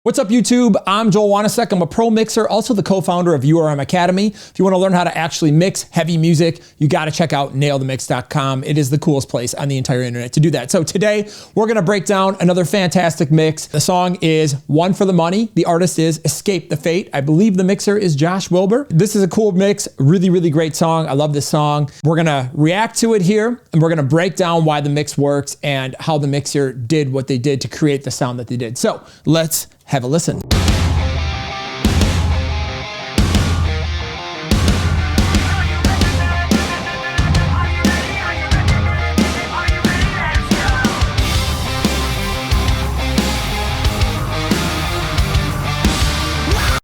What's up, YouTube? I'm Joel Wanasek. I'm a pro mixer, also the co-founder of URM Academy. If you want to learn how to actually mix heavy music, you got to check out nailthemix.com. It is the coolest place on the entire internet to do that. So today, we're going to break down another fantastic mix. The song is One for the Money. The artist is Escape the Fate. I believe the mixer is Josh Wilbur. This is a cool mix. Really, really great song. I love this song. We're going to react to it here, and we're going to break down why the mix works and how the mixer did what they did to create the sound that they did. So let's have a listen.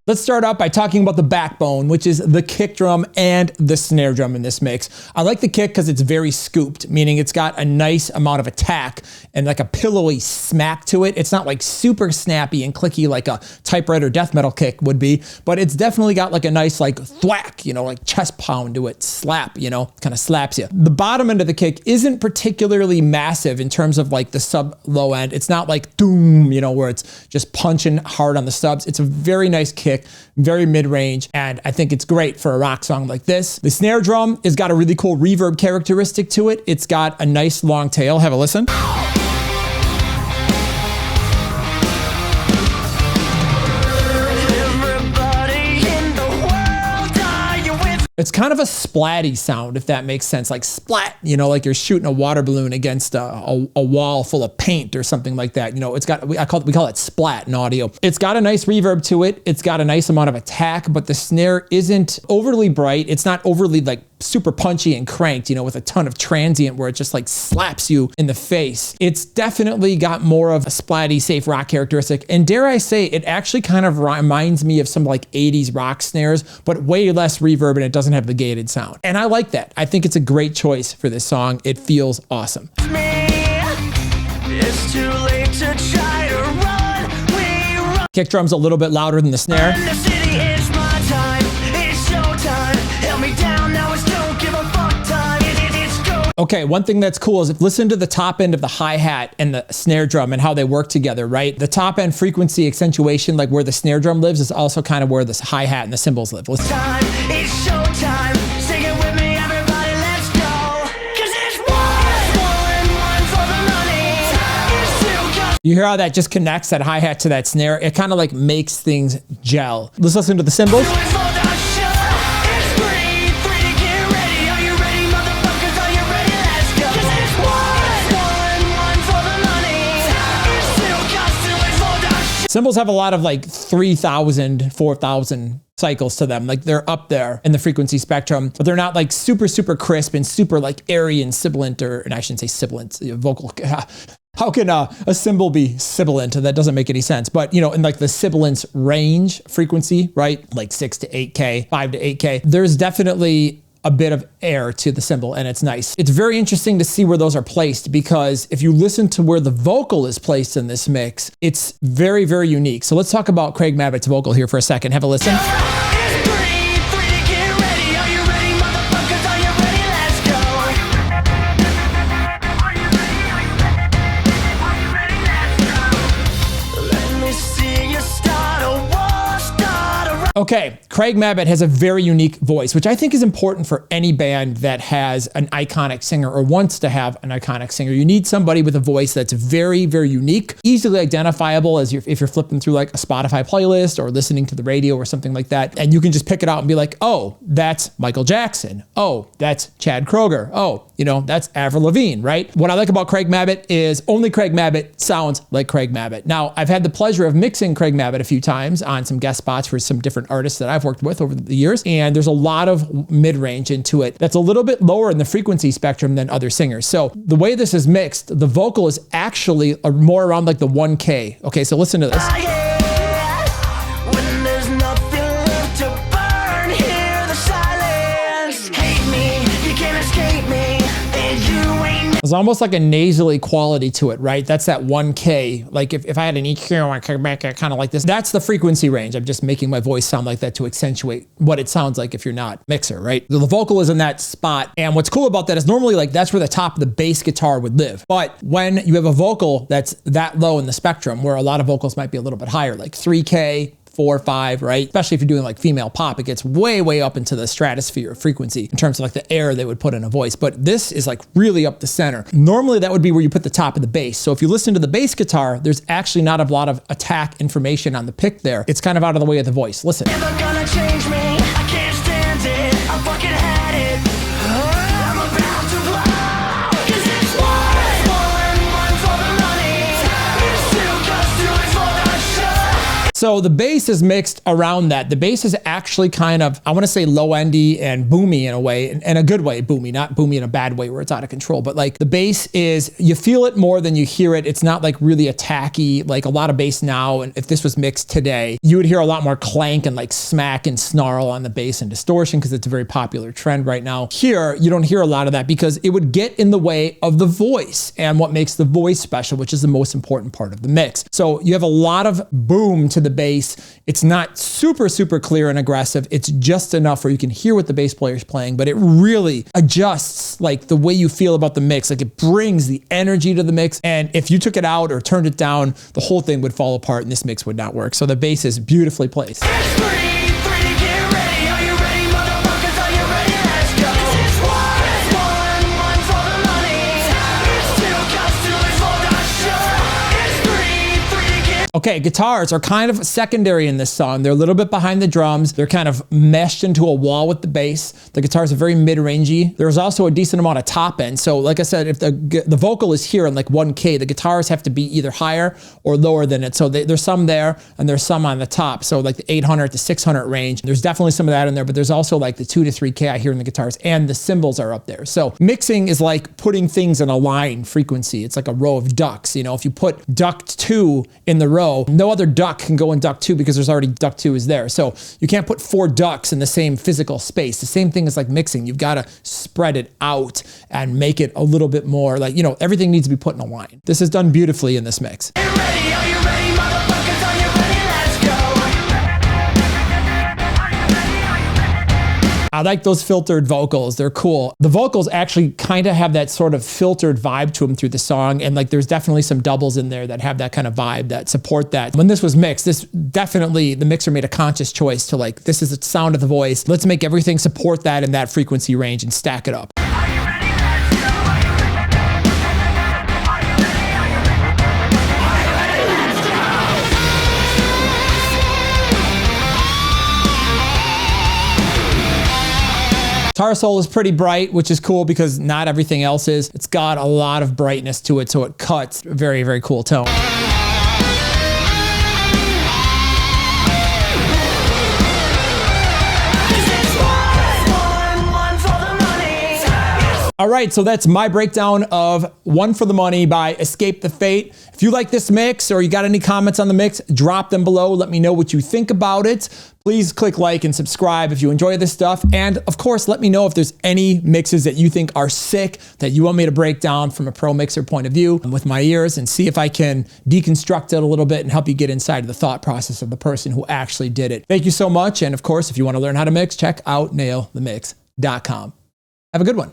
Let's start out by talking about the backbone, which is the kick drum and the snare drum in this mix. I like the kick because it's very scooped, meaning it's got a nice amount of attack and like a pillowy smack to it. It's not like super snappy and clicky like a typewriter death metal kick would be, but it's definitely got like a nice like thwack, you know, like chest pound to it, slap, you know, kind of slaps you. The bottom end of the kick isn't particularly massive in terms of like the sub low end. It's not like doom, you know, where it's just punching hard on the subs. It's a very nice kick. Very mid-range, and I think it's great for a rock song like this. The snare drum has got a really cool reverb characteristic to it. It's got a nice long tail. Have a listen. It's kind of a splatty sound, if that makes sense, like splat, you know, like you're shooting a water balloon against a wall full of paint or something like that. You know, it's got, we call it splat in audio. It's got a nice reverb to it. It's got a nice amount of attack, but the snare isn't overly bright. It's not overly like super punchy and cranked, you know, with a ton of transient where it just like slaps you in the face. It's definitely got more of a splatty, safe rock characteristic. And dare I say, it actually kind of reminds me of some like 80s rock snares, but way less reverb, and it doesn't have the gated sound. And I like that. I think it's a great choice for this song. It feels awesome. It's too late to try to run. We run. Kick drum's a little bit louder than the snare. The city is my time. It's showtime. Held me down, now it's don't give a fuck time. It's go. Okay, one thing that's cool is if listen to the top end of the hi-hat and the snare drum and how they work together, right? The top end frequency accentuation, like where the snare drum lives, is also kind of where the hi-hat and the cymbals live. Listen. It's showtime. Sing it with me, everybody, let's go. 'Cause it's one for the money. It's two. You hear how that just connects that hi-hat to that snare? It kind of like makes things gel. Let's listen to the cymbals. Cymbals have a lot of like 3,000, 4,000 cycles to them. Like they're up there in the frequency spectrum, but they're not like super, super crisp and super like airy and sibilant, and I shouldn't say sibilant, vocal. How can a cymbal be sibilant? That doesn't make any sense. But you know, in like the sibilance range frequency, right? Like 6 to 8K, 5 to 8K, there's definitely a bit of air to the cymbal, and it's nice. It's very interesting to see where those are placed, because if you listen to where the vocal is placed in this mix, it's very, very unique. So let's talk about Craig Mabbitt's vocal here for a second. Have a listen. Okay, Craig Mabbitt has a very unique voice, which I think is important for any band that has an iconic singer or wants to have an iconic singer. You need somebody with a voice that's very, very unique, easily identifiable as if you're flipping through like a Spotify playlist or listening to the radio or something like that. And you can just pick it out and be like, oh, that's Michael Jackson. Oh, that's Chad Kroeger. Oh, you know, that's Avril Lavigne, right? What I like about Craig Mabbitt is only Craig Mabbitt sounds like Craig Mabbitt. Now, I've had the pleasure of mixing Craig Mabbitt a few times on some guest spots for some different artists that I've worked with over the years, and there's a lot of mid-range into it that's a little bit lower in the frequency spectrum than other singers. So the way this is mixed, the vocal is actually more around like the 1K. Okay, so listen to this. There's There's almost like a nasally quality to it, right? That's that 1K. Like if I had an EQ, I could make it kind of like this. That's the frequency range. I'm just making my voice sound like that to accentuate what it sounds like if you're not mixer, right? The vocal is in that spot. And what's cool about that is normally like that's where the top of the bass guitar would live. But when you have a vocal that's that low in the spectrum, where a lot of vocals might be a little bit higher, like 3K, 4 or 5, right? Especially if you're doing like female pop, it gets way, way up into the stratosphere of frequency in terms of like the air they would put in a voice. But this is like really up the center. Normally that would be where you put the top of the bass. So if you listen to the bass guitar, there's actually not a lot of attack information on the pick there. It's kind of out of the way of the voice. Listen. Never gonna change me. I can't stand it. I fucking had it. I'm about to blow. 'Cause it's one for the money. It's 2 'cause 2 is for the show. So the bass is mixed around that. The bass is actually kind of, I want to say low-endy and boomy in a way, in a good way, boomy, not boomy in a bad way where it's out of control, but like the bass is, you feel it more than you hear it. It's not like really attacky, like a lot of bass now, and if this was mixed today, you would hear a lot more clank and like smack and snarl on the bass and distortion because it's a very popular trend right now. Here, you don't hear a lot of that because it would get in the way of the voice and what makes the voice special, which is the most important part of the mix. So you have a lot of boom to the bass. It's not super, super clear and aggressive. It's just enough where you can hear what the bass player is playing, but it really adjusts like the way you feel about the mix. Like it brings the energy to the mix. And if you took it out or turned it down, the whole thing would fall apart and this mix would not work. So the bass is beautifully placed. It's 3 to get ready. Are you ready, motherfuckers? Are you ready? Let's go. 'Cause it's one for the money. It's 2 'cause 2 is for the show. It's 3 to get. Okay, guitars are kind of secondary in this song. They're a little bit behind the drums. They're kind of meshed into a wall with the bass. The guitars are very mid-rangey. There's also a decent amount of top end. So like I said, if the vocal is here in like 1K, the guitars have to be either higher or lower than it. So there's some there and there's some on the top. So like the 800 to 600 range. There's definitely some of that in there, but there's also like the 2 to 3K I hear in the guitars, and the cymbals are up there. So mixing is like putting things in a line frequency. It's like a row of ducks. You know, if you put duct 2 in the row, no other duck can go in duct 2 because there's already duct 2 is there. So you can't put 4 ducks in the same physical space. The same thing is like mixing. You've got to spread it out and make it a little bit more like, you know, everything needs to be put in a line. This is done beautifully in this mix. Are you ready, motherfuckers? Are you ready? Let's go. I like those filtered vocals. They're cool. The vocals actually kind of have that sort of filtered vibe to them through the song. And like, there's definitely some doubles in there that have that kind of vibe that support that. When this was mixed, this definitely, the mixer made a conscious choice to like, this is the sound of the voice. Let's make everything support that in that frequency range and stack it up. Guitar solo is pretty bright, which is cool because not everything else is. It's got a lot of brightness to it, so it cuts a very, very cool tone. All right, so that's my breakdown of One for the Money by Escape the Fate. If you like this mix or you got any comments on the mix, drop them below. Let me know what you think about it. Please click like and subscribe if you enjoy this stuff. And of course, let me know if there's any mixes that you think are sick that you want me to break down from a pro mixer point of view with my ears and see if I can deconstruct it a little bit and help you get inside of the thought process of the person who actually did it. Thank you so much. And of course, if you want to learn how to mix, check out nailthemix.com. Have a good one.